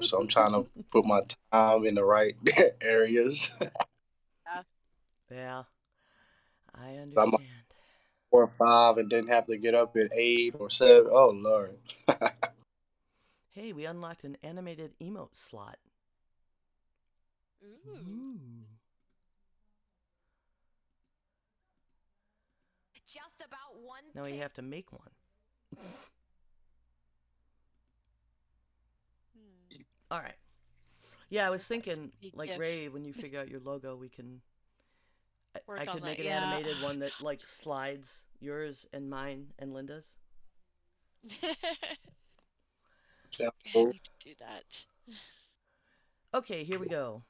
So I'm trying to put my time in the right areas. Yeah. Yeah, I I'm like understand. 4 or 5 and then have to get up at 8 or 7. Oh Lord. Hey, we unlocked an animated emote slot. Ooh. Ooh. Just about one Now we tick. have to make one. Hmm. All right. Yeah, I was thinking, Be like GIF. Ray, when you figure out your logo, we can. I Work on could make that. an Yeah. animated one that like slides yours and mine and Linda's. Yeah, Sounds I cool. need to do that. Okay, here we go.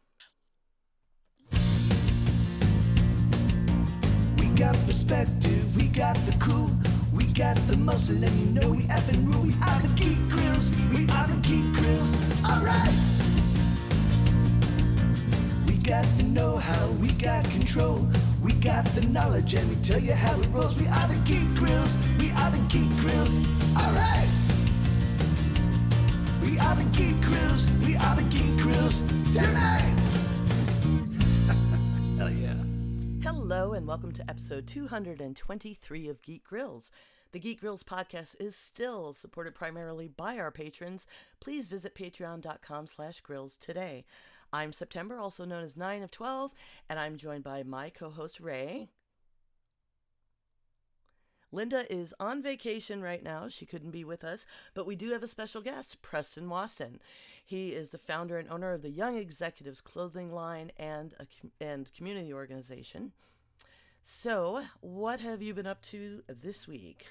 We got perspective, we got the cool, we got the muscle, and you know we effing rule. We are the geek grills, we are the geek grills. Alright, we got the know-how, we got control, we got the knowledge, and we tell you how it rolls. We are the geek grills, we are the geek grills. Alright, we are the geek grills, we are the geek grills tonight. Hell yeah. Hello, and welcome to episode 223 of Geek Grills. The Geek Grills podcast is still supported primarily by our patrons. Please visit patreon.com/grills today. I'm September, also known as 9 of 12, and I'm joined by my co-host Ray. Linda is on vacation right now. She couldn't be with us, but we do have a special guest, Preston Wasson. He is the founder and owner of the Young Executives clothing line and community organization. So, what have you been up to this week?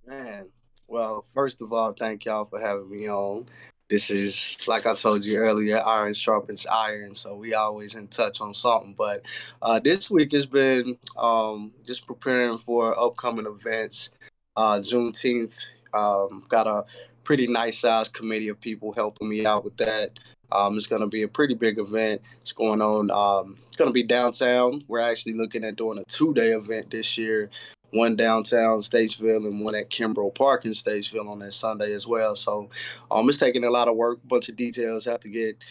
Man. Well, first of all, thank y'all for having me on. This is like I told you earlier, iron sharpens iron, so we always in touch on something. But this week has been just preparing for upcoming events. Juneteenth, got a pretty nice sized committee of people helping me out with that. It's going to be a pretty big event. It's going on. It's going to be downtown. We're actually looking at doing a 2 day event this year, one downtown Statesville and one at Kimbrough Park in Statesville on that Sunday as well. So it's taking a lot of work. A bunch of details have to get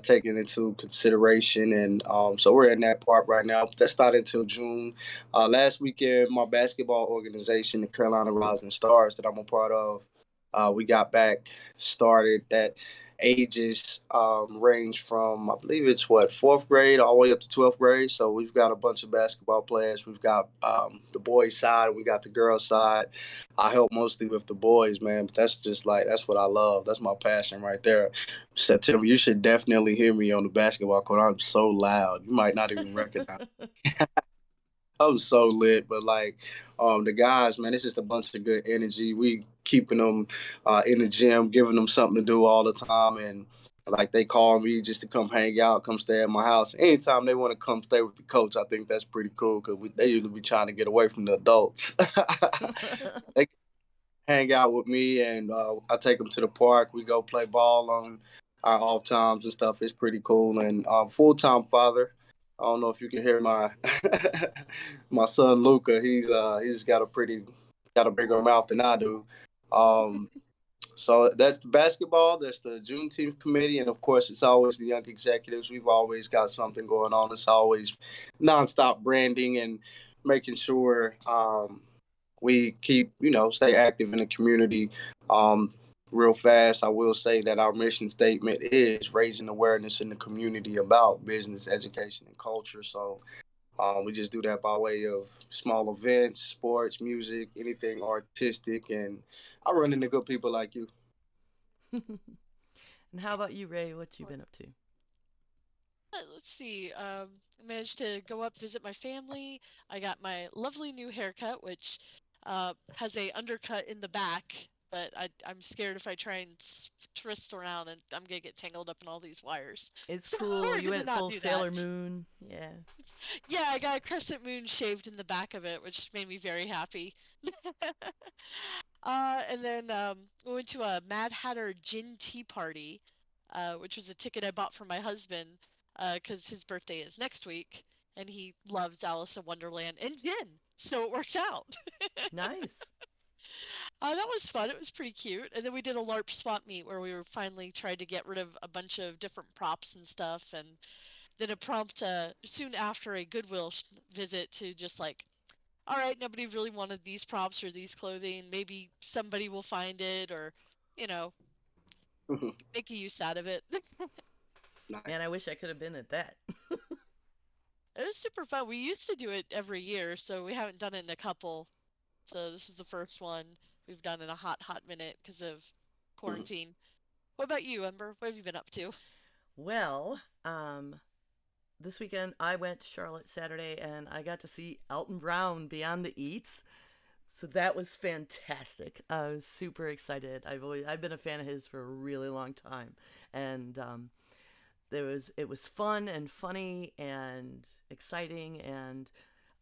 taken into consideration. And so we're in that part right now. That's not until June. Last weekend, my basketball organization, the Carolina Rising Stars, that I'm a part of, we got back started. That ages range from, I believe it's what, fourth grade all the way up to 12th grade. So we've got a bunch of basketball players. We've got the boys side, we got the girls side. I help mostly with the boys, man, but that's just like, that's what I love. That's my passion right there. September, you should definitely hear me on the basketball court. I'm so loud. You might not even recognize. I'm so lit, but like, the guys, man, it's just a bunch of good energy. We keeping them in the gym, giving them something to do all the time, and like they call me just to come hang out, come stay at my house. Anytime they want to come stay with the coach, I think that's pretty cool because they usually be trying to get away from the adults. They hang out with me, and I take them to the park. We go play ball on our off times and stuff. It's pretty cool. And full time father. I don't know if you can hear my my son Luca. He's got a bigger mouth than I do. Um, so that's the basketball. That's the Juneteenth committee, and of course, it's always the young executives. We've always got something going on. It's always nonstop branding and making sure we keep, stay active in the community. Um, Real fast, I will say that our mission statement is raising awareness in the community about business, education, and culture. So we just do that by way of small events, sports, music, anything artistic, and I run into good people like you. And how about you, Ray? What you been up to? Let's see. I managed to go up visit my family. I got my lovely new haircut, which has a undercut in the back. But I'm scared if I try and twist around, and I'm gonna get tangled up in all these wires. It's So cool. we're You gonna went not full do Sailor that. Moon. Yeah. Yeah, I got a crescent moon shaved in the back of it, which made me very happy. And then we went to a Mad Hatter gin tea party, which was a ticket I bought for my husband because his birthday is next week, and he loves Alice in Wonderland and gin, so it worked out. Nice. That was fun. It was pretty cute. And then we did a LARP swap meet where we were finally tried to get rid of a bunch of different props and stuff. And then a prompt soon after a Goodwill visit to just like, all right, nobody really wanted these props or these clothing. Maybe somebody will find it or, you know, make a use out of it. Nice. Man, I wish I could have been at that. It was super fun. We used to do it every year, so we haven't done it in a couple. So this is the first one we've done in a hot minute because of quarantine. What about you, Ember? What have you been up to? Well, this weekend I went to Charlotte Saturday and I got to see Elton Brown Beyond the Eats. So that was fantastic. I was super excited. I've been a fan of his for a really long time, and it was fun and funny and exciting, and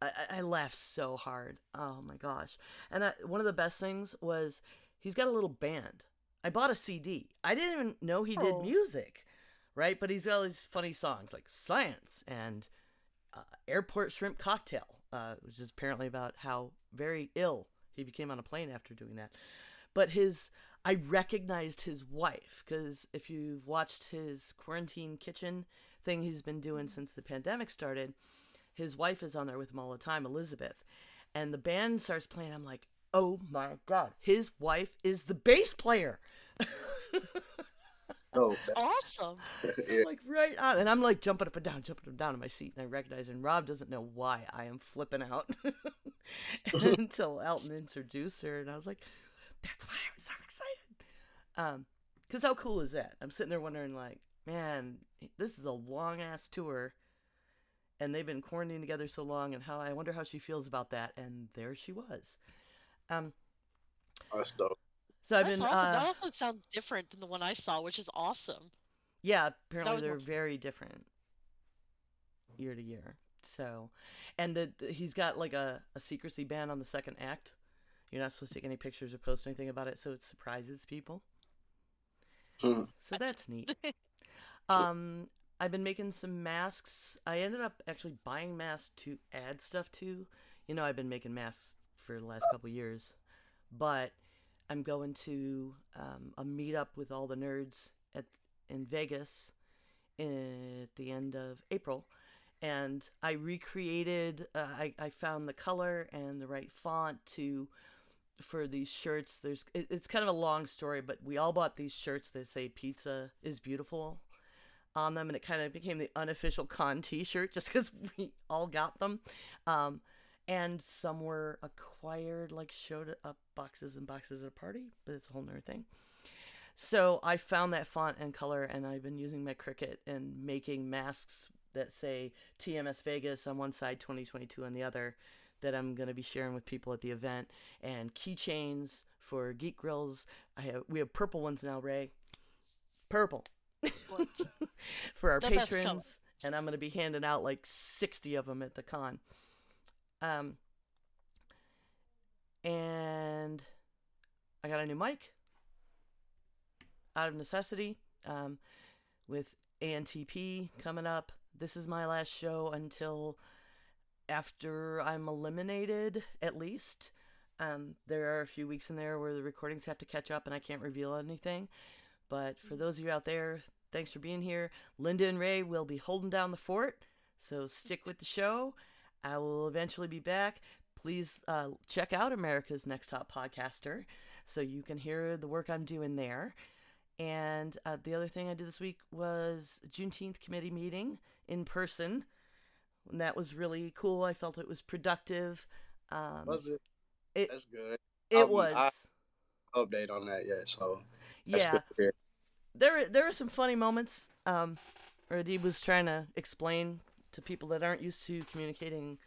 I laughed so hard. Oh my gosh! And one of the best things was he's got a little band. I bought a CD. I didn't even know he did Oh, music, right? But he's got all these funny songs like Science and Airport Shrimp Cocktail, which is apparently about how very ill he became on a plane after doing that. But I recognized his wife because if you've watched his quarantine kitchen thing he's been doing since the pandemic started, his wife is on there with him all the time, Elizabeth. And the band starts playing. I'm like, oh my God, his wife is the bass player. Oh, that's awesome. So yeah. I'm like, right on. And I'm like jumping up and down in my seat. And I recognize, and Rob doesn't know why I am flipping out until Elton introduced her. And I was like, that's why I was so excited. Because how cool is that? I'm sitting there wondering, like, man, this is a long ass tour. And they've been quarantined together so long. And I wonder how she feels about that. And there she was. Um, That's dope. so I've That's been, awesome. That also sounds different than the one I saw, which is awesome. yeah, That apparently was they're more. very different year to year. So, and he's got like a secrecy ban on the second act. You're not supposed to take any pictures or post anything about it, so it surprises people. Hmm. So that's neat. Um, I've been making some masks. I ended up actually buying masks to add stuff to. You know, I've been making masks for the last couple years, but I'm going to a meetup with all the nerds in Vegas at the end of April, and I recreated. I found the color and the right font for these shirts. It's kind of a long story, but we all bought these shirts that say "Pizza is beautiful" on them, and it kind of became the unofficial con T-shirt just because we all got them. Um, and some were acquired, like showed up boxes and boxes at a party, but it's a whole nother thing. So I found that font and color, and I've been using my Cricut and making masks that say TMS Vegas on one side, 2022 on the other, that I'm going to be sharing with people at the event, and keychains for Geek Grills. We have purple ones now, Ray. Purple. What? For our The best color. patrons, and I'm going to be handing out like 60 of them at the con. Um, and I got a new mic out of necessity, with ANTP coming up. This is my last show until after I'm eliminated, at least. There are a few weeks in there where the recordings have to catch up and I can't reveal anything. But for those of you out there, thanks for being here. Linda and Ray will be holding down the fort, so stick with the show. I will eventually be back. Please check out America's Next Top Podcaster so you can hear the work I'm doing there. And the other thing I did this week was Juneteenth committee meeting in person. And that was really cool. I felt it was productive. Was it? It That's good. it I was. update on that yet, so that's Yeah. good to hear. There were some funny moments. Where Adib was trying to explain to people that aren't used to communicating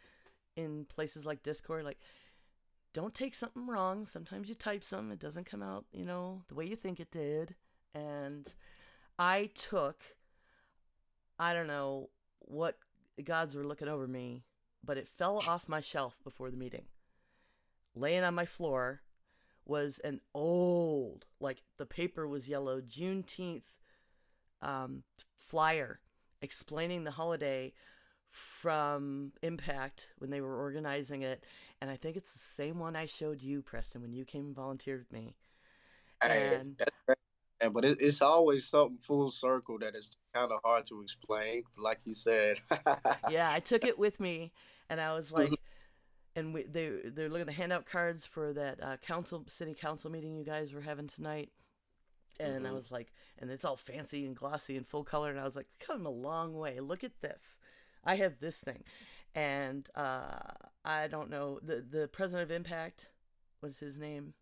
in places like Discord, like, don't take something wrong. Sometimes you type something, it doesn't come out, the way you think it did. And I don't know what gods were looking over me, but it fell off my shelf before the meeting. Laying on my floor was an old, like the paper was yellow, Juneteenth flyer explaining the holiday from Impact when they were organizing it, and I think it's the same one I showed you, Preston, when you came and volunteered with me. Hey, And that's great. And, but it's always something full circle that is kind of hard to explain. Like you said. yeah, I took it with me, and I was like, and they're looking at the handout cards for that city council meeting you guys were having tonight. And I Hmm. was like, and it's all fancy and glossy and full color. And I was like, come a long way. Look at this. I have this thing. And I don't know. The president of Impact, what's his name?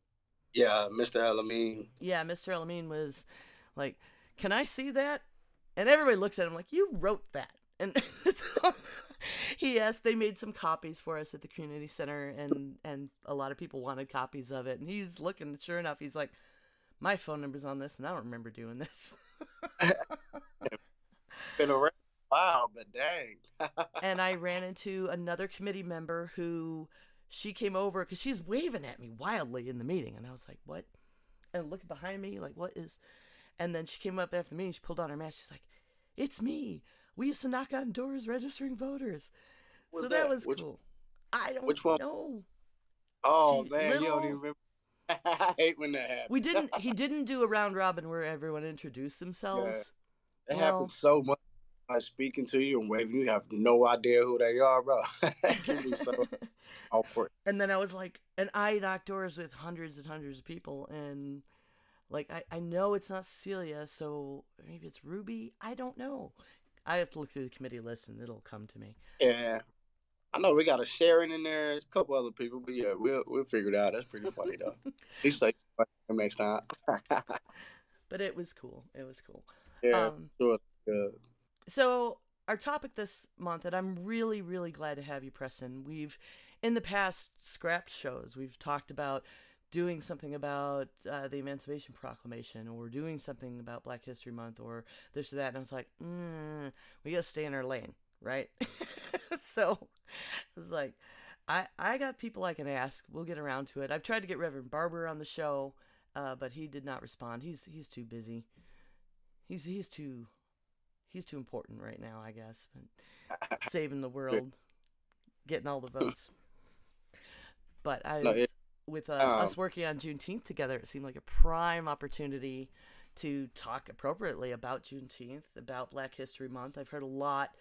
Yeah, Mr. Elamine. Yeah, Mr. Elamine was like, can I see that? And everybody looks at him like, you wrote that. And so he asked, they made some copies for us at the community center, and a lot of people wanted copies of it. And he's looking, sure enough, he's like, my phone number's on this, and I don't remember doing this. Been around a while, but dang. And I ran into another committee member who she came over because she's waving at me wildly in the meeting. And I was like, what? And looking behind me, like, what is. And then she came up after the meeting, she pulled on her mask. She's like, it's me. We used to knock on doors registering voters. So Was that that was cool. I don't which one? know. Oh She man, you don't even little. remember. I hate when that We happens. didn't. He didn't do a round robin where everyone introduced Yeah, themselves. it happens Well, so much. I speaking to you and waving, you have no idea who they are, bro. It can be so awkward. and then I was like, and I knocked doors with hundreds and hundreds of people, and like I know it's not Celia, so maybe it's Ruby. I don't know. I have to look through the committee list, and it'll come to me. Yeah, I know we got a Sharon in there. There's a couple other people, but yeah, we'll figure it out. That's pretty funny though. He's like next time. But it was cool. It was cool. Yeah, Um, sure. Good. so our topic this month, and I'm really, really glad to have you, Preston. We've in the past scrapped shows. We've talked about doing something about the Emancipation Proclamation, or doing something about Black History Month, or this or that. And I was like, we gotta stay in our lane, right? So I was like, I got people I can ask. We'll get around to it. I've tried to get Reverend Barber on the show, but he did not respond. He's too busy. He's too important right now, I guess. But saving the world, getting all the votes. But No, with um, us working on Juneteenth together, it seemed like a prime opportunity to talk appropriately about Juneteenth, about Black History Month. I've heard a lot.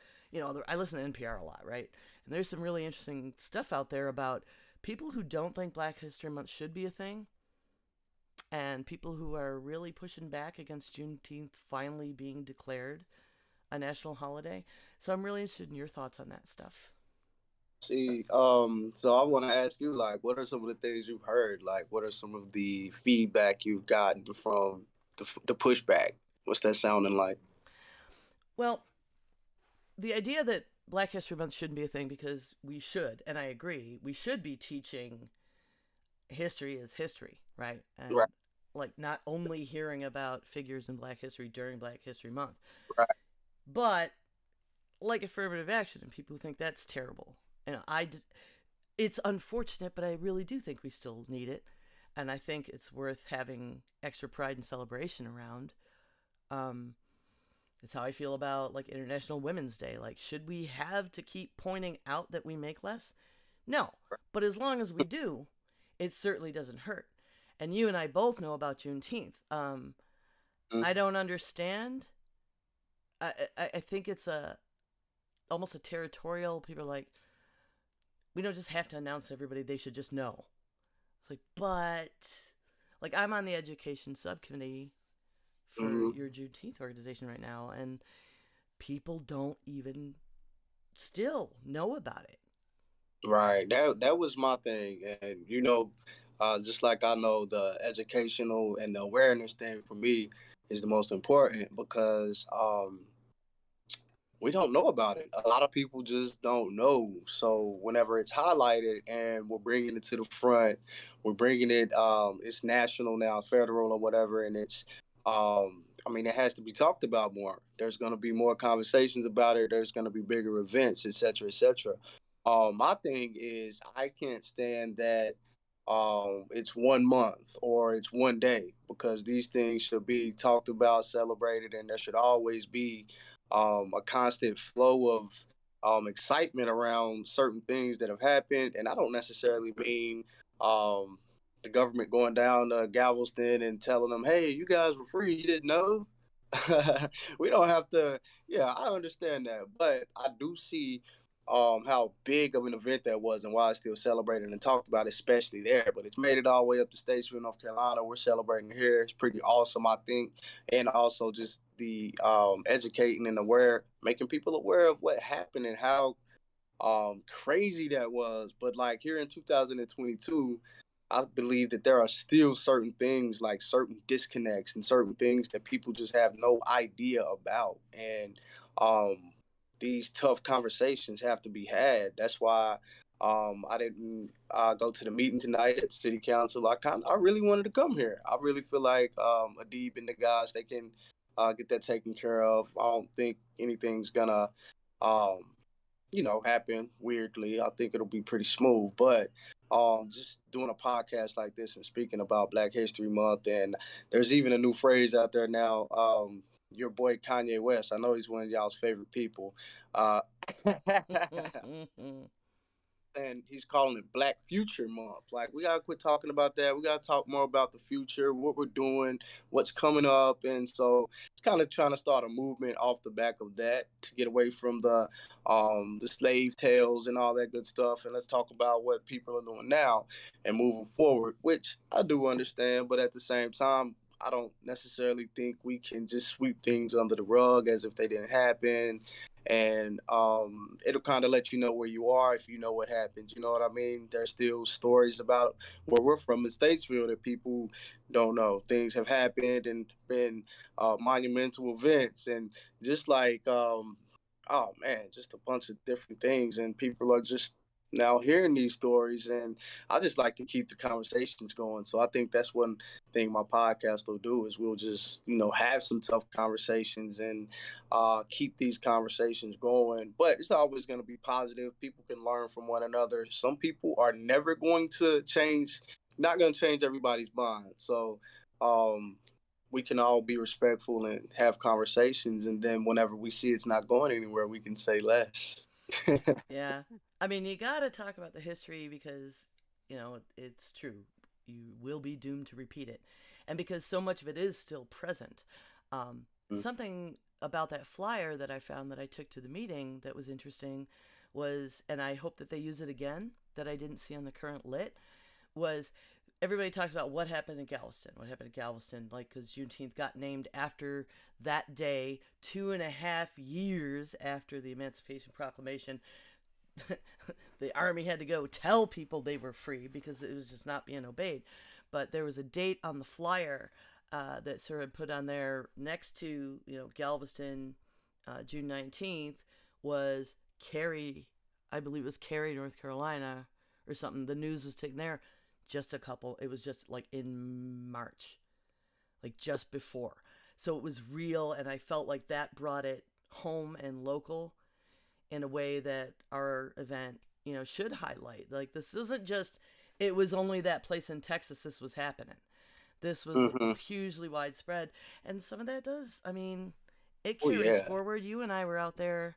I listen to NPR a lot, right? And there's some really interesting stuff out there about people who don't think Black History Month should be a thing, and people who are really pushing back against Juneteenth finally being declared a national holiday. So I'm really interested in your thoughts on that stuff. see, so I want to ask you, like, what are some of the things you've heard? Like, what are some of the feedback you've gotten from the pushback? What's that sounding like? Well, the idea that Black History Month shouldn't be a thing, because we should, and I agree, we should be teaching history as history, right? And Right, like not only hearing about figures in Black history during Black History Month, right. but like affirmative action, and people who think that's terrible. And it's unfortunate, but I really do think we still need it, and I think it's worth having extra pride and celebration around. Um, it's how I feel about like International Women's Day. Like, should we have to keep pointing out that we make less? No, but as long as we do, it certainly doesn't hurt. And you and I both know about Juneteenth. Mm. I don't understand. I think it's almost a territorial. People are like, we don't just have to announce to everybody, they should just know. It's like, but like I'm on the education subcommittee for Hmm. your Juneteenth organization right now, and people don't even still know about it. Right. That was my thing, and just like I know the educational and the awareness thing for me is the most important because we don't know about it. A lot of people just don't know. So whenever it's highlighted and we're bringing it to the front, we're bringing it. It's national now, federal or whatever, and it's. I mean, it has to be talked about more. There's going to be more conversations about it. There's going to be bigger events, etc., etc. My thing is, I can't stand that. It's 1 month or it's one day because these things should be talked about, celebrated, and there should always be a constant flow of excitement around certain things that have happened, and I don't necessarily mean um, the government going down to Galveston and telling them, "Hey, you guys were free. You didn't know." We don't have to. Yeah, I understand that, but I do see how big of an event that was and why it's still celebrated and talked about, especially there. But it's made it all the way up to Statesville, North Carolina. We're celebrating here. It's pretty awesome, I think, and also just the educating and aware, making people aware of what happened and how crazy that was. But like here in 2022, I believe that there are still certain things, like certain disconnects and certain things that people just have no idea about, and these tough conversations have to be had. That's why I didn't go to the meeting tonight at the city council. I really wanted to come here. I really feel like Adib and the guys, they can get that taken care of. I don't think anything's gonna um, happen weirdly. I think it'll be pretty smooth. But just doing a podcast like this and speaking about Black History Month, and there's even a new phrase out there now. Your boy Kanye West, I know he's one of y'all's favorite people. Uh, and he's calling it Black Future Month. Like, we gotta quit talking about that. We gotta talk more about the future, what we're doing, what's coming up, and so it's kind of trying to start a movement off the back of that to get away from the slave tales and all that good stuff, and let's talk about what people are doing now and moving forward, which I do understand, but at the same time, I don't necessarily think we can just sweep things under the rug as if they didn't happen, and it'll kind of let you know where you are if you know what happened. You know what I mean? There's still stories about where we're from in Statesville that people don't know. Things have happened and been monumental events, and just like oh man, just a bunch of different things, and people are just now hearing these stories, and I just like to keep the conversations going. So I think that's one thing my podcast will do is we'll just have some tough conversations and keep these conversations going. But it's always going to be positive. People can learn from one another. Some people are never going to change, not going to change everybody's mind. So um, we can all be respectful and have conversations, and then whenever we see it's not going anywhere, we can say less. Yeah. I mean, you got to talk about the history because, it's true. You will be doomed to repeat it. And because so much of it is still present. Something about that flyer that I found that I took to the meeting that was interesting was, and I hope that they use it again, that I didn't see on the current lit, was everybody talks about what happened in Galveston. What happened in Galveston, like, because Juneteenth got named after that day, 2.5 years after the Emancipation Proclamation. The army had to go tell people they were free because it was just not being obeyed. But there was a date on the flyer that sort of put on there next to, Galveston, June 19th, was Cary, I believe it was Cary, North Carolina, or something. The news was taken there. It was just like in March, like just before. So it was real, and I felt like that brought it home and local in a way that our event, should highlight. Like, this isn't just, it was only that place in Texas this was happening. This was hugely widespread. And some of that does, I mean, it Oh carries yeah. forward. You and I were out there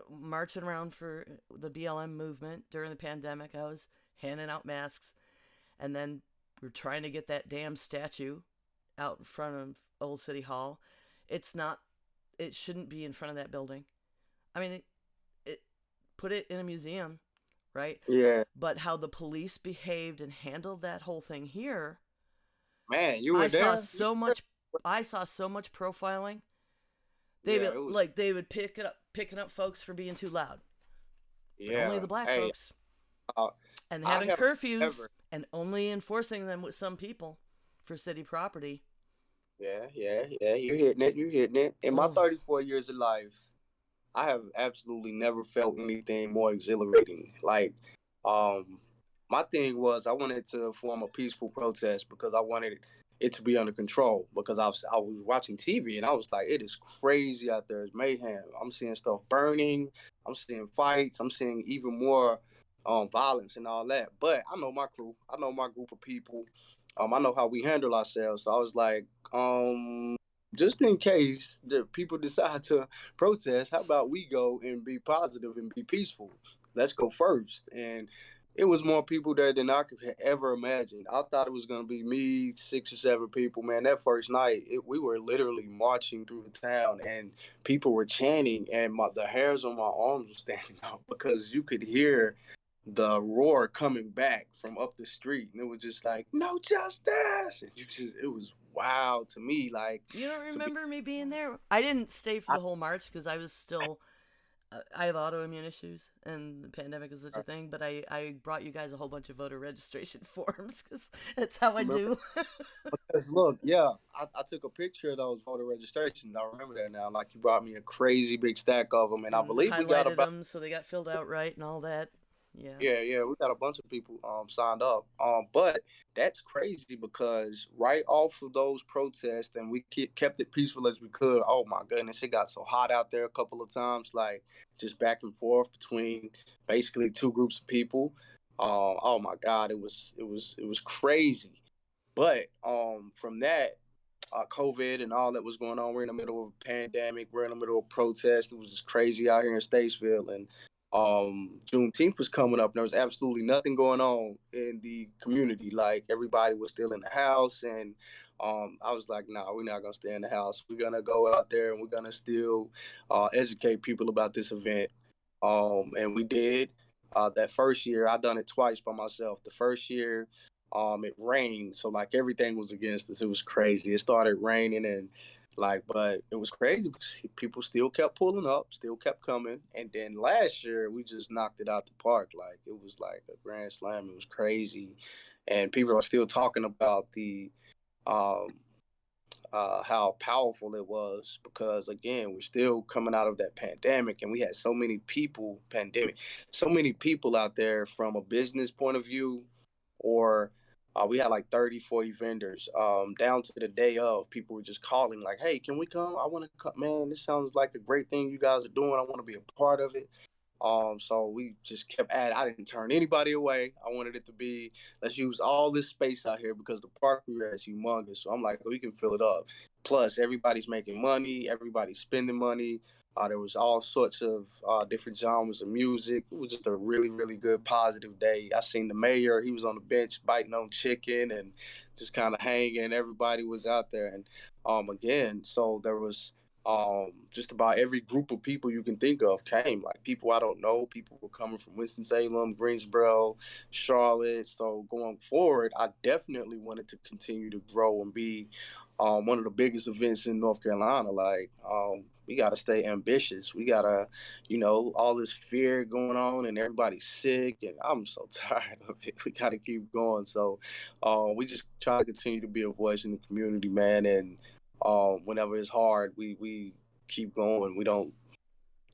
marching around for the BLM movement during the pandemic. I was handing out masks, and then we're trying to get that damn statue out in front of Old City Hall. It shouldn't be in front of that building. I mean, it put it in a museum, right? Yeah. But how the police behaved and handled that whole thing here, Man, you were I saw there? so much. I saw so much profiling. Yeah, it was. They would picking up folks for being too loud, but only Yeah. the black Hey, folks, uh, and I having have curfews never. and only enforcing them with some people for city property. Yeah. You're hitting it. You're hitting it. In my Oh, 34 years of life, I have absolutely never felt anything more exhilarating. Like, um, my thing was I wanted to form a peaceful protest because I wanted it to be under control because I was watching TV and I was like, it is crazy out there. It's mayhem. I'm seeing stuff burning. I'm seeing fights. I'm seeing even more violence and all that. But I know my crew. I know my group of people. I know how we handle ourselves. So I was like, just in case the people decide to protest, how about we go and be positive and be peaceful? Let's go first. And it was more people there than I could have ever imagined. I thought it was going to be me, 6 or 7 people. Man, that first night, we were literally marching through the town, and people were chanting, and the hairs on my arms were standing out because you could hear the roar coming back from up the street, and it was just like no justice, and it was wild to me, like You don't to be. remember me being there? I didn't stay for I, the whole march because I was still. I have autoimmune issues, and the pandemic is such a thing. But I brought you guys a whole bunch of voter registration forms because that's how I remember do. because look, yeah, I took a picture of those voter registrations. I remember that now. Like you brought me a crazy big stack of them, and I And believe we got highlighted about. them so they got filled out right and all that. Yeah. Yeah, we got a bunch of people signed up. But that's crazy because right off of those protests, and we kept it peaceful as we could. Oh my goodness, it got so hot out there a couple of times, like just back and forth between basically two groups of people. Oh my God, it was crazy. But from that, COVID and all that was going on. We're in the middle of a pandemic. We're in the middle of protest. It was just crazy out here in Statesville. And Juneteenth was coming up. And there was absolutely nothing going on in the community. Like everybody was still in the house. And I was like, nah, we're not going to stay in the house. We're going to go out there and we're going to still educate people about this event. And we did. That first year, I done it twice by myself. The first year, it rained, so like everything was against us. It was crazy. It started raining and like, but it was crazy because people still kept pulling up, still kept coming. And then last year we just knocked it out the park. Like it was like a grand slam. It was crazy, and people are still talking about the um how powerful it was because again we're still coming out of that pandemic and we had so many people out there from a business point of view, or we had like 30, 40 vendors, down to the day of. People were just calling like, hey, can we come? I want to come. Man, this sounds like a great thing you guys are doing. I want to be a part of it. So we just kept at it. I didn't turn anybody away. I wanted it to be, let's use all this space out here because the park we were at is humongous. So I'm like, we can fill it up. Plus, everybody's making money. Everybody's spending money. There was all sorts of different genres of music. It was just a really, really good, positive day. I seen the mayor. He was on the bench biting on chicken and just kind of hanging. Everybody was out there. And again, so there was just about every group of people you can think of came. Like people I don't know, people were coming from Winston-Salem, Greensboro, Charlotte. So going forward, I definitely wanted to continue to grow and be one of the biggest events in North Carolina. Like we got to stay ambitious. We got to, all this fear going on and everybody's sick, and I'm so tired of it. We got to keep going. So we just try to continue to be a voice in the community, man, and whenever it's hard, we keep going. We don't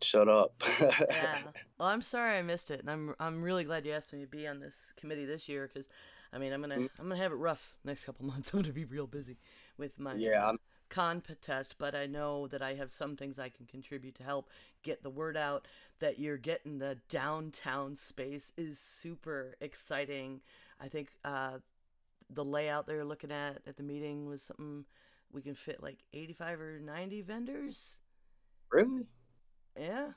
shut up. Yeah. Well, I'm sorry I missed it, and I'm really glad you asked me to be on this committee this year because, I mean, I'm gonna have it rough next couple months. I'm gonna be real busy with my Yeah, contest, but I know that I have some things I can contribute to help get the word out that you're getting the downtown space is super exciting. I think the layout they're looking at the meeting was something we can fit like 85 or 90 vendors. really. Yeah.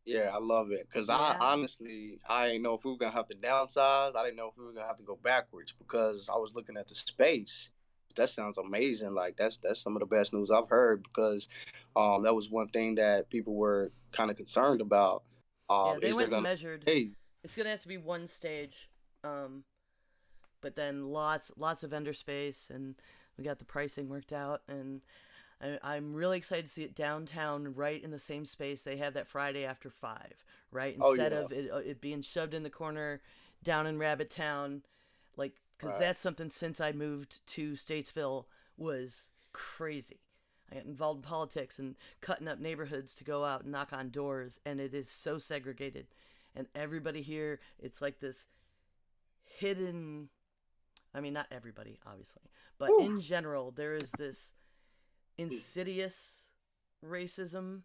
Yeah, I love it because I Yeah. honestly I didn't know if we were gonna have to downsize. I didn't know if we were gonna have to go backwards because I was looking at the space. That sounds amazing. Like that's some of the best news I've heard because that was one thing that people were kind of concerned about. Yeah, they Is there went and gonna measured. hey It's gonna have to be one stage, but then lots of vendor space, and we got the pricing worked out, and I'm really excited to see it downtown, right in the same space they have that Friday after 5, right? oh Instead yeah of it being shoved in the corner down in Rabbit Town, like, because right that's something since I moved to Statesville was crazy. I got involved in politics and cutting up neighborhoods to go out and knock on doors, and it is so segregated. And everybody here, it's like this hidden. I mean, not everybody, obviously, but Whew. in general, there is this insidious racism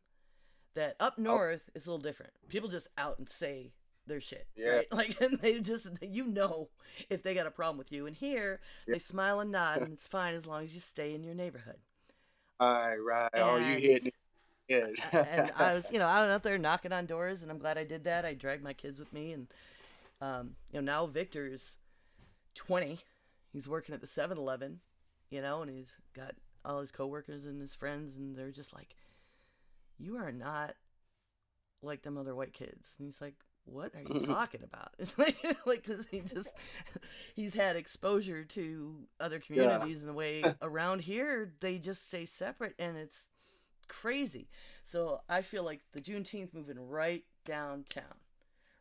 that up Oh north is a little different. People just out and say their shit, yeah right? Like, and they just, if they got a problem with you. And here, yeah they smile and nod, and it's fine as long as you stay in your neighborhood. Right. Oh, you And hitting it. and I was, I was out there knocking on doors, and I'm glad I did that. I dragged my kids with me, and now Victor's 20. He's working at the 7-Eleven, and he's got all his coworkers and his friends, and they're just like, "You are not like them other white kids." And he's like, "What are you talking about?" It's like because he's had exposure to other Yeah. communities in a way. Around here, they just stay separate, and it's crazy. So I feel like the Juneteenth moving right downtown,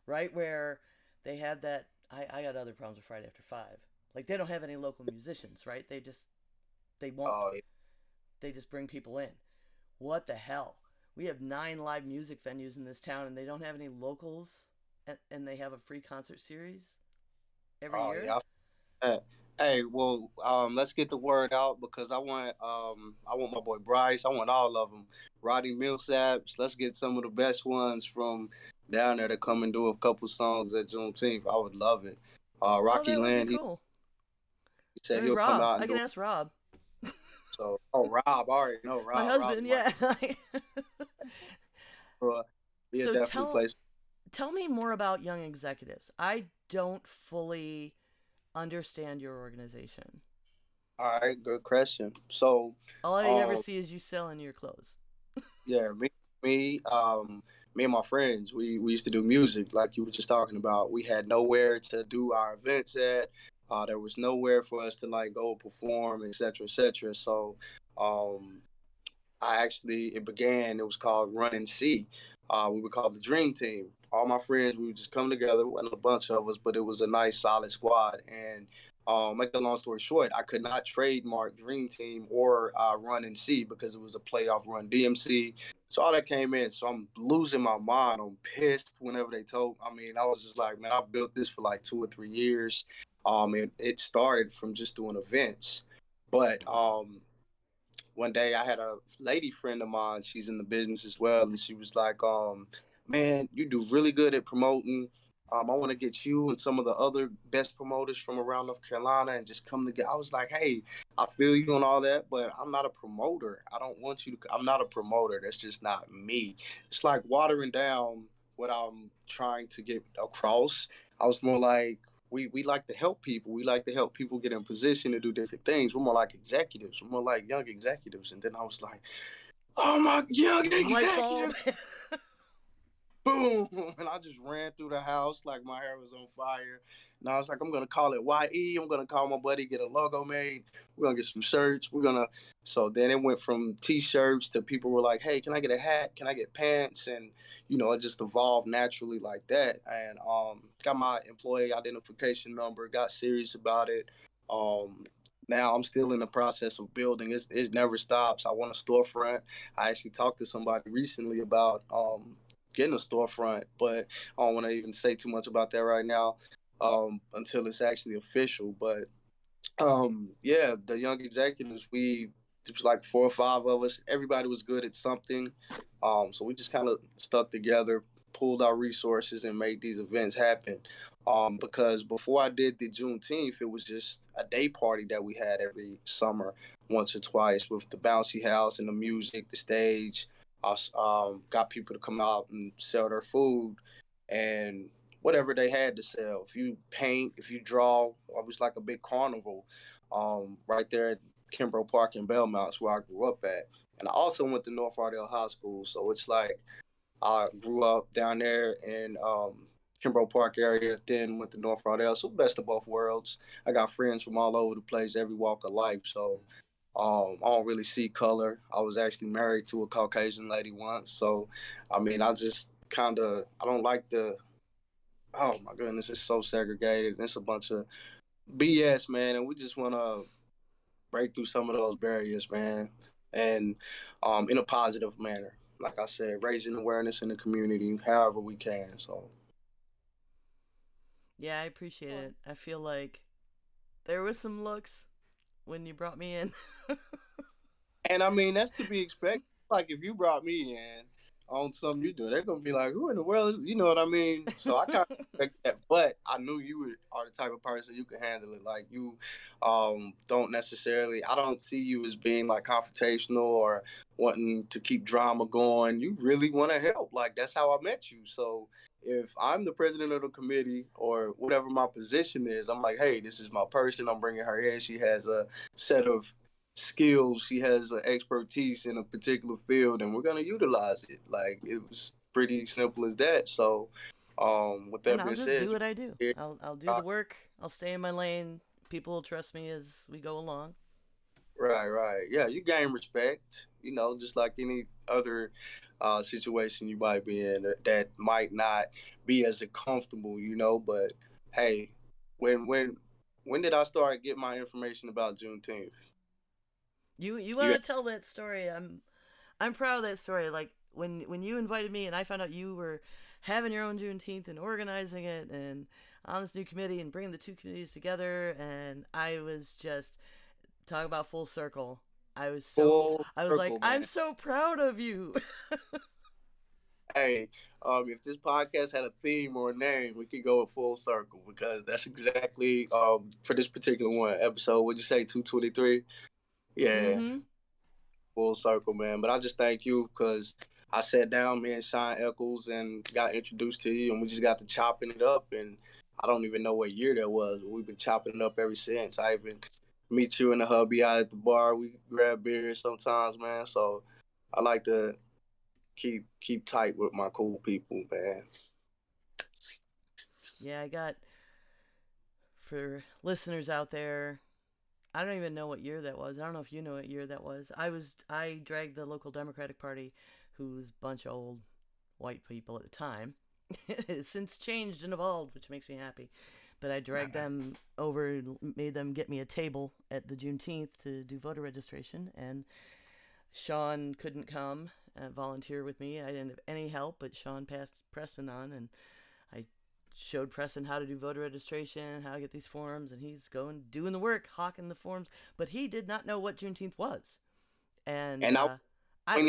right where they had that. I got other problems with Friday After 5. Like they don't have any local musicians, right? They won't. Oh, yeah. They just bring people in. What the hell? We have 9 live music venues in this town, and they don't have any locals, and they have a free concert series every Oh, year. yeah. Hey, well, let's get the word out because I want my boy Bryce. I want all of them. Roddy Millsaps. Let's get some of the best ones from down there to come and do a couple songs at Juneteenth. I would love it. Oh, Rocky that would be Lynn, cool. he said Maybe he'll come Rob. out I and can do. ask Rob, So, oh, Rob, I already know my Rob. Rob husband. is my Yeah. bro. He'll So definitely play. tell me more about Young Executives. I don't fully understand your organization. All right, good question. So, All I ever um, see is you selling your clothes. yeah, me, me and my friends, we used to do music like you were just talking about. We had nowhere to do our events at. There was nowhere for us to like go perform, et cetera, et cetera. So, um, it began. It was called Run and See. We were called the Dream Team. All my friends, we would just come together. Wasn't a bunch of us, but it was a nice, solid squad. And make the long story short, I could not trademark Dream Team or Run and See because it was a playoff run DMC. So all that came in. So I'm losing my mind. I'm pissed whenever they told. I mean, I was just like, man, I built this for like 2 or 3 years. It started from just doing events, but one day I had a lady friend of mine, she's in the business as well, and she was like, man, you do really good at promoting. I want to get you and some of the other best promoters from around North Carolina and just come together. I was like, hey, I feel you on all that, but I'm not a promoter. I don't want you to, I'm not a promoter. That's just not me. It's like watering down what I'm trying to get across. I was more like, we like to help people. We like to help people get in position to do different things. We're more like executives. We're more like young executives. And then I was like, oh my young Light bulb. executive, boom. And I just ran through the house like my hair was on fire. And I was like, I'm gonna call it YE. I'm gonna call my buddy, get a logo made. We're gonna get some shirts. So then it went from t-shirts to people were like, hey, can I get a hat? Can I get pants? And it just evolved naturally like that. And got my employee identification number, got serious about it. Um now I'm still in the process of building. It never stops. I want a storefront. I actually talked to somebody recently about getting a storefront, but I don't want to even say too much about that right now until it's actually official. But yeah, the young executives, it was like 4 or 5 of us. Everybody was good at something. So we just kind of stuck together, pulled our resources, and made these events happen. Because before I did the Juneteenth, it was just a day party that we had every summer, once or twice, with the bouncy house and the music, the stage. I got people to come out and sell their food and whatever they had to sell. If you paint, if you draw, it was like a big carnival right there at Kimbrough Park in Belmont's where I grew up at. And I also went to North Ardell High School, so it's like I grew up down there in Kimbrough Park area, then went to North Ardell. So best of both worlds. I got friends from all over the place, every walk of life. So I don't really see color. I was actually married to a Caucasian lady once, so I mean, I don't like the. Oh my goodness, it's so segregated. It's a bunch of BS, man, and we just want to break through some of those barriers, man, and in a positive manner. Like I said, raising awareness in the community, however we can. So, Yeah, I appreciate it. I feel like there was some looks when you brought me in. and I mean that's to be expected. Like if you brought me in, on something you do, they're gonna be like, "Who in the world is?" You know what I mean? So I kind of expect that, but I knew are the type of person you can handle it. Like you, don't necessarily. I don't see you as being like confrontational or wanting to keep drama going. You really want to help. Like that's how I met you. So if I'm the president of the committee or whatever my position is, I'm like, hey, this is my person. I'm bringing her in. She has a set of skills. She has an expertise in a particular field, and we're gonna utilize it. Like it was pretty simple as that. So, with And that I'll being just do said, what I do. yeah, I'll do the work. I'll stay in my lane. People will trust me as we go along. right, yeah, you gain respect. You know, just like any other situation you might be in that might not be as comfortable. You know, but hey, when when when did I start getting my information about Juneteenth? You You want to tell that story? I'm proud of that story. Like when you invited me and I found out you were having your own Juneteenth and organizing it and on this new committee and bringing the two committees together, and I was just talk about full circle. full I was like, circle, I'm man. so proud of you. Hey, if this podcast had a theme or a name, we could go a full circle because that's exactly for this particular one episode. Would you say 223? Yeah, Mm-hmm. full circle, man. But I just thank you because I sat down, me and Sean Eccles, and got introduced to you, and we just got to chopping it up. And I don't even know what year that was, but we've been chopping it up ever since. I even meet you in the hubby out at the bar. We grab beers sometimes, man. So I like to keep tight with my cool people, man. Yeah, I got for listeners out there. I don't even know what year that was. I don't know if you know what year that was. I dragged the local Democratic Party, who's a bunch of old white people at the time. It has since changed and evolved, which makes me happy. But I dragged them over and made them get me a table at the Juneteenth to do voter registration. And Sean couldn't come volunteer with me. I didn't have any help, but Sean passed Preston on, and I showed Preston how to do voter registration, how to get these forms, and he's going doing the work, hawking the forms. But he did not know what Juneteenth was, and And I was I was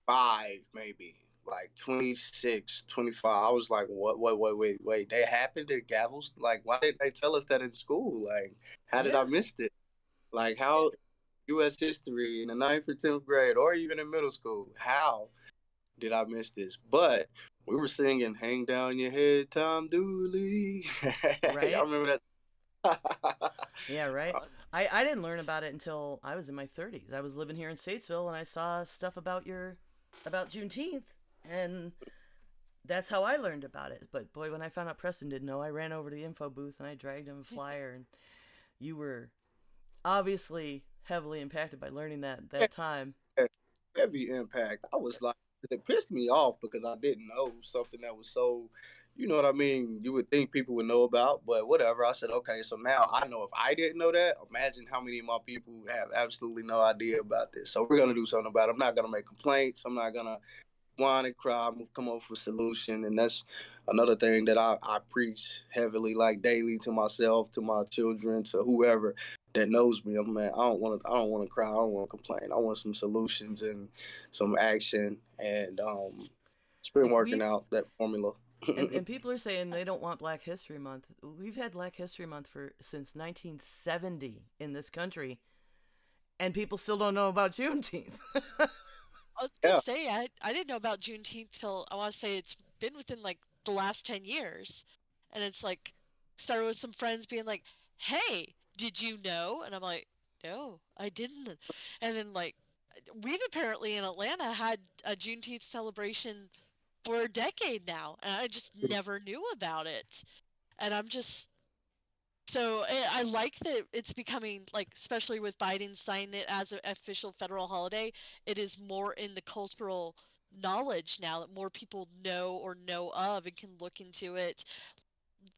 25, maybe like 26, 25. I was like, what, wait. They happened at Gavels? Like, why didn't they tell us that in school? Like, how did I yeah, miss it? Like, how U.S. history in the ninth or 10th grade or even in middle school, how did I miss this? But we were singing Hang Down Your Head, Tom Dooley. Y'all right. remember that? Yeah, right. I didn't learn about it until I was in my 30s. I was living here in Statesville and I saw stuff about Juneteenth, and that's how I learned about it. But boy, when I found out Preston didn't know, I ran over to the info booth and I dragged him a flyer. And you were obviously heavily impacted by learning that time. Heavy impact. I was like, it pissed me off because I didn't know something that was so, you know what I mean? You would think people would know about, but whatever. I said, okay, so now I know if I didn't know that, imagine how many of my people have absolutely no idea about this. So we're going to do something about it. I'm not going to make complaints. I'm not going to whine and cry, come up with a solution. And that's another thing that I preach heavily, like daily to myself, to my children, to whoever that knows me. I'm man, I don't want to cry, I don't want to complain. I want some solutions and some action. And it's been working We've out that formula. and people are saying they don't want Black History Month. We've had Black History Month for since 1970 in this country, and people still don't know about Juneteenth. I was gonna Yeah. say I didn't know about Juneteenth till I want to say it's been within like the last 10 years, and it's like started with some friends being like, "Hey, did you know?" And I'm like, "No, I didn't." And then like we've apparently in Atlanta had a Juneteenth celebration for a decade now, and I just never knew about it. And I'm just so I like that it's becoming like, especially with Biden signing it as an official federal holiday, it is more in the cultural knowledge now that more people know or know of and can look into it,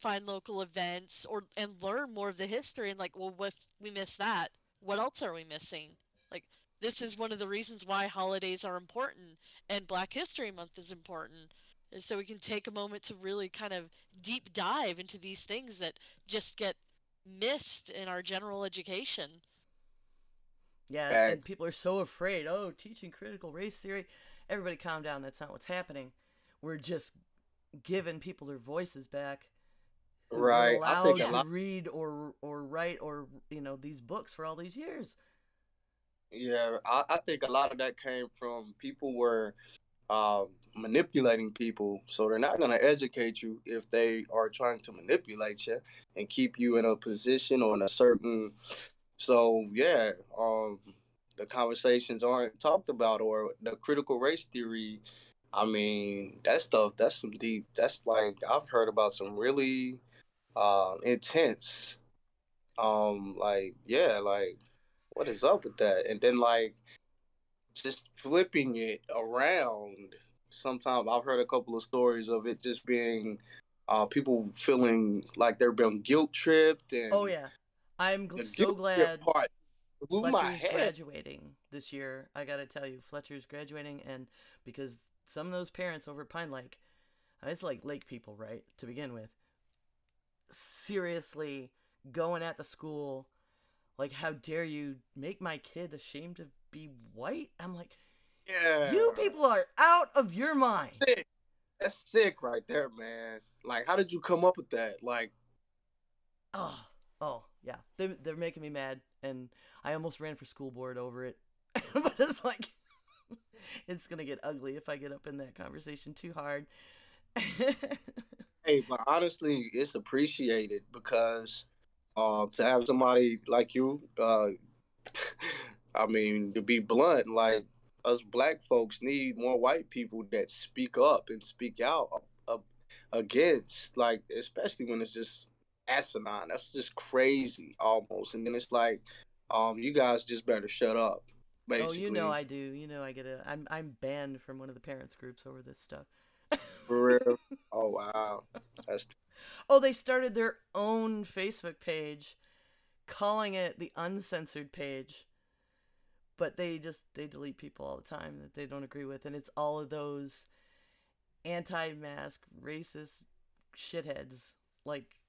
find local events or and learn more of the history and like, well, what if we miss that? What else are we missing? Like this is one of the reasons why holidays are important and Black History Month is important. And so we can take a moment to really kind of deep dive into these things that just get missed in our general education. Yeah, and Fact. people are so afraid. Oh, teaching critical race theory. Everybody calm down. That's not what's happening. We're just giving people their voices back who weren't Right. I think allowed a to Yeah. lot. read or write or these books for all these years. Yeah, I think a lot of that came from people were manipulating people. So they're not going to educate you if they are trying to manipulate you and keep you in a position or in a certain. So yeah, the conversations aren't talked about, or the critical race theory. I mean, that stuff. That's some deep. That's like I've heard about some really intense. Like yeah, like what is up with that? And then like just flipping it around. Sometimes I've heard a couple of stories of it just being people feeling like they're being guilt tripped, Oh and yeah, I'm the so guilt trip glad part blew my Fletcher's head. graduating this year. I gotta tell you, Fletcher's graduating, and because some of those parents over at Pine Lake, it's like lake people, right? To begin with, seriously going at the school like, how dare you make my kid ashamed to be white? I'm like, you Yeah, people are out of your mind. sick. That's sick right there, man. Like, how did you come up with that? Like, Oh, oh, yeah. They're making me mad, and I almost ran for school board over it. But it's like, it's gonna get ugly if I get up in that conversation too hard. hey, but honestly, it's appreciated because to have somebody like you, I mean, to be blunt, like us black folks need more white people that speak up and speak out against, like, especially when it's just asinine. That's just crazy almost. And then it's like, you guys just better shut up, Oh, you know basically. I do. You know I get a. I'm banned from one of the parents groups over this stuff. For real. Oh wow, that's Oh, they started their own Facebook page, calling it the uncensored page, but they delete people all the time that they don't agree with, and it's all of those anti-mask racist shitheads. Like,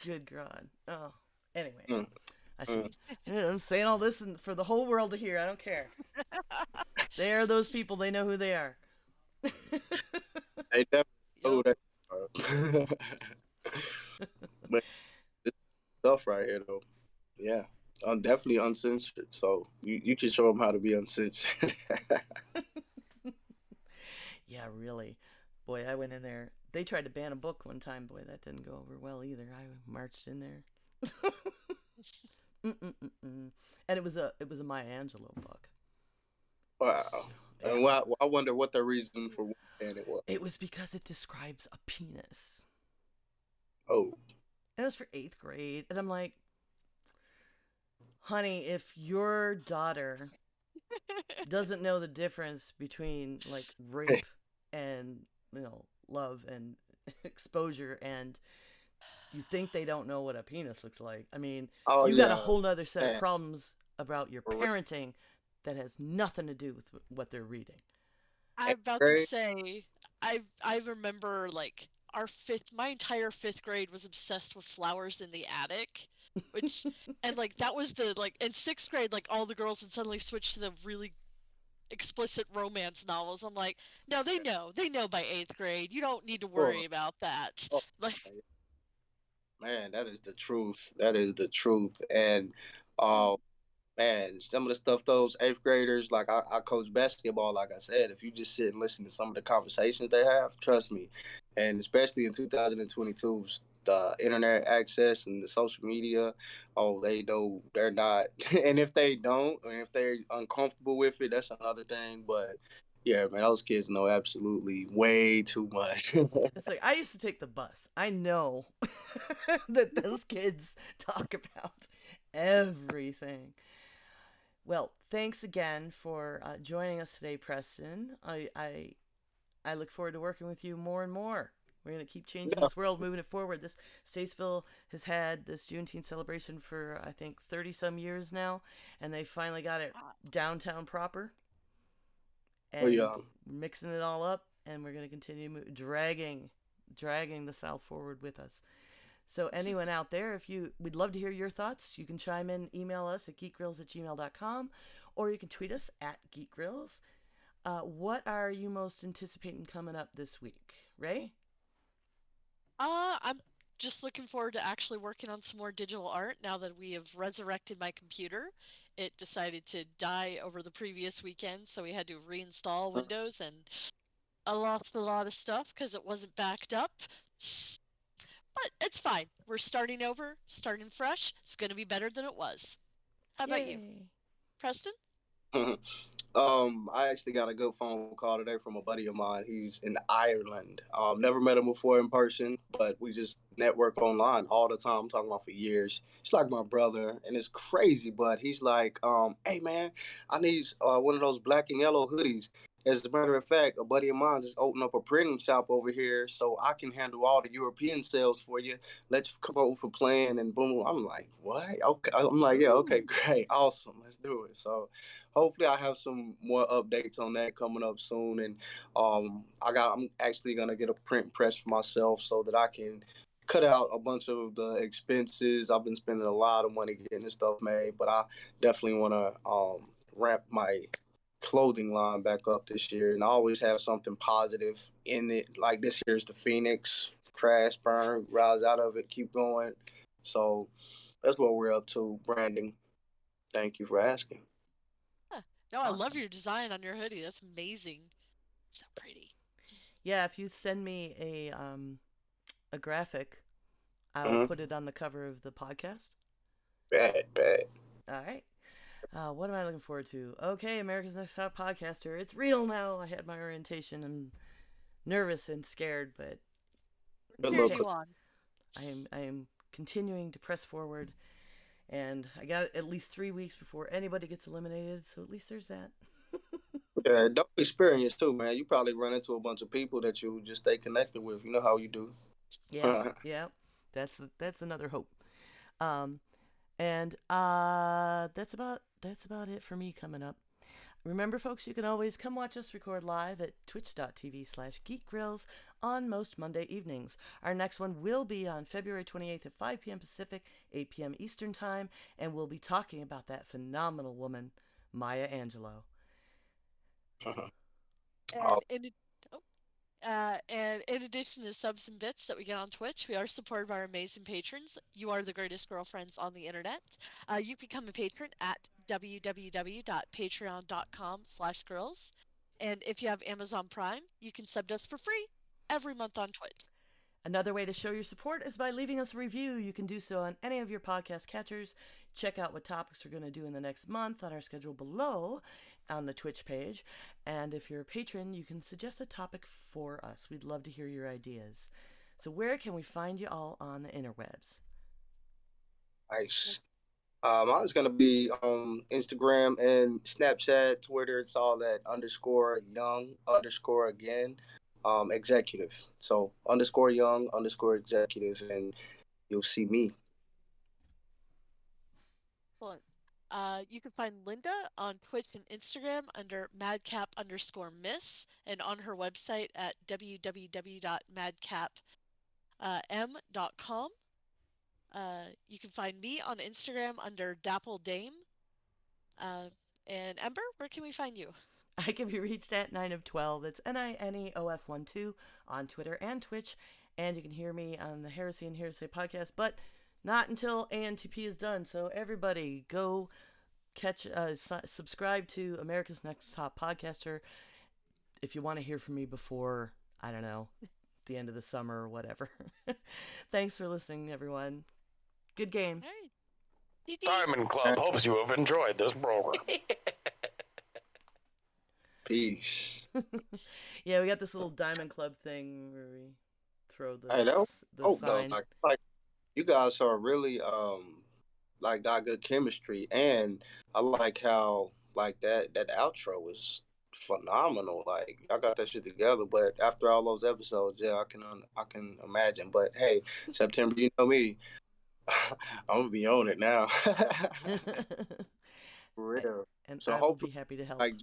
good God. Oh, anyway, mm, I should. mm. I'm saying all this for the whole world to hear. I don't care. They are those people. They know who they are. They definitely know who Yep. they are. But this stuff right here, though, yeah, definitely uncensored. So you can show them how to be uncensored. Yeah, really. Boy, I went in there. They tried to ban a book one time. Boy, that didn't go over well either. I marched in there. Mm-mm-mm-mm. And it was a Maya Angelou book. So, Wow. yeah. And I wonder what the reason for when it was. It was because it describes a penis. Oh, And it was for 8th grade. And I'm like, honey, if your daughter doesn't know the difference between like rape and, love and exposure, and you think they don't know what a penis looks like, I mean, oh you got a yeah, whole nother set of man. problems about your For real. parenting that has nothing to do with what they're reading. I'm Eighth about to grade. say, I remember like my entire fifth grade was obsessed with flowers in the attic, which, and like that was the like in sixth grade, like all the girls had suddenly switched to the really explicit romance novels. I'm like, no, they know by eighth grade. You don't need to Oh, worry about that. oh, Like, man, that is the truth. That is the truth. And uh, man, some of the stuff those eighth graders, like I coach basketball, like I said, if you just sit and listen to some of the conversations they have, trust me, and especially in 2022, the internet access and the social media, oh, they know they're not. And if they don't, or if they're uncomfortable with it, that's another thing. But yeah, man, those kids know absolutely way too much. It's like, I used to take the bus. I know that those kids talk about everything. Well, thanks again for joining us today, Preston. I look forward to working with you more and more. We're going to keep changing Yeah. this world, moving it forward. This Statesville has had this Juneteenth celebration for, I think, 30 some years now, and they finally got it downtown proper, Oh and yeah. mixing it all up, and we're going to continue dragging the South forward with us. So anyone out there, we'd love to hear your thoughts. You can chime in, email us at geekgrills@gmail.com, or you can tweet us at geekgrills. What are you most anticipating coming up this week, Ray? I'm just looking forward to actually working on some more digital art now that we have resurrected my computer. It decided to die over the previous weekend, so we had to reinstall Windows, and I lost a lot of stuff because it wasn't backed up. But it's fine. We're starting over, starting fresh. It's going to be better than it was. How about you, Yay. Preston? I actually got a good phone call today from a buddy of mine. He's in Ireland. Never met him before in person, but we just network online all the time. I'm talking about for years. He's like my brother, and it's crazy. But he's like, "Hey man, I need one of those black and yellow hoodies." As a matter of fact, a buddy of mine just opened up a printing shop over here, so I can handle all the European sales for you. Let's come over for playing, and boom. I'm like, what? Okay. I'm like, yeah, okay, great, awesome, let's do it. So hopefully I have some more updates on that coming up soon. And I'm actually gonna get a print press for myself so that I can cut out a bunch of the expenses. I've been spending a lot of money getting this stuff made, but I definitely want to ramp my clothing line back up this year, and I always have something positive in it. Like this year's the Phoenix, crash, burn, rise out of it, keep going. So that's what we're up to, branding. Thank you for asking. No, I love Awesome. your design on your hoodie. That's amazing. So pretty. Yeah, if you send me a graphic, I'll Mm-hmm. put it on the cover of the podcast. Bad. All right. What am I looking forward to? Okay, America's Next Top Podcaster. It's real now. I had my orientation. I'm nervous and scared, but Good Cheering luck. you on. I am continuing to press forward, and I got at least 3 weeks before anybody gets eliminated. So at least there's that. Yeah, don't experience too, man. You probably run into a bunch of people that you just stay connected with. You know how you do. Yeah, yeah. That's another hope. Um, and that's about it for me coming up. Remember, folks, you can always come watch us record live at twitch.tv/geekgrills on most Monday evenings. Our next one will be on February 28th at 5 p.m. Pacific, 8 p.m. Eastern Time, and we'll be talking about that phenomenal woman, Maya Angelou. Oh, And in addition to subs and bits that we get on Twitch, we are supported by our amazing patrons. You are the greatest girlfriends on the internet. You become a patron at www.patreon.com/girls. And if you have Amazon Prime, you can sub to us for free every month on Twitch. Another way to show your support is by leaving us a review. You can do so on any of your podcast catchers. Check out what topics we're going to do in the next month on our schedule below on the Twitch page. And if you're a patron, you can suggest a topic for us. We'd love to hear your ideas. So where can we find you all on the interwebs? nice. Mine's gonna be Instagram and Snapchat, Twitter. It's all that underscore young underscore again, executive. So underscore young underscore executive, and you'll see me. Excellent. You can find Linda on Twitch and Instagram under madcap_miss and on her website at www.madcapm.com. You can find me on Instagram under Dapple Dame. And Ember, where can we find you? I can be reached at 9 of 12. That's NINEOF12 on Twitter and Twitch. And you can hear me on the Heresy and Heresy podcast, but not until ANTP is done. So everybody go subscribe to America's Next Top Podcaster if you want to hear from me before, I don't know, the end of the summer or whatever. Thanks for listening, everyone. Good game. All right. Diamond Club hopes you have enjoyed this program. Peace. Yeah, we got this little Diamond Club thing where we throw the Hey, that was the dope though. sign. Like you guys are really like got good chemistry, and I like how like that outro was phenomenal. Like I got that shit together, but after all those episodes, yeah, I can imagine. But hey, September, you know me, I'm gonna be on it now. For real. And So I will hopefully, be happy to help. like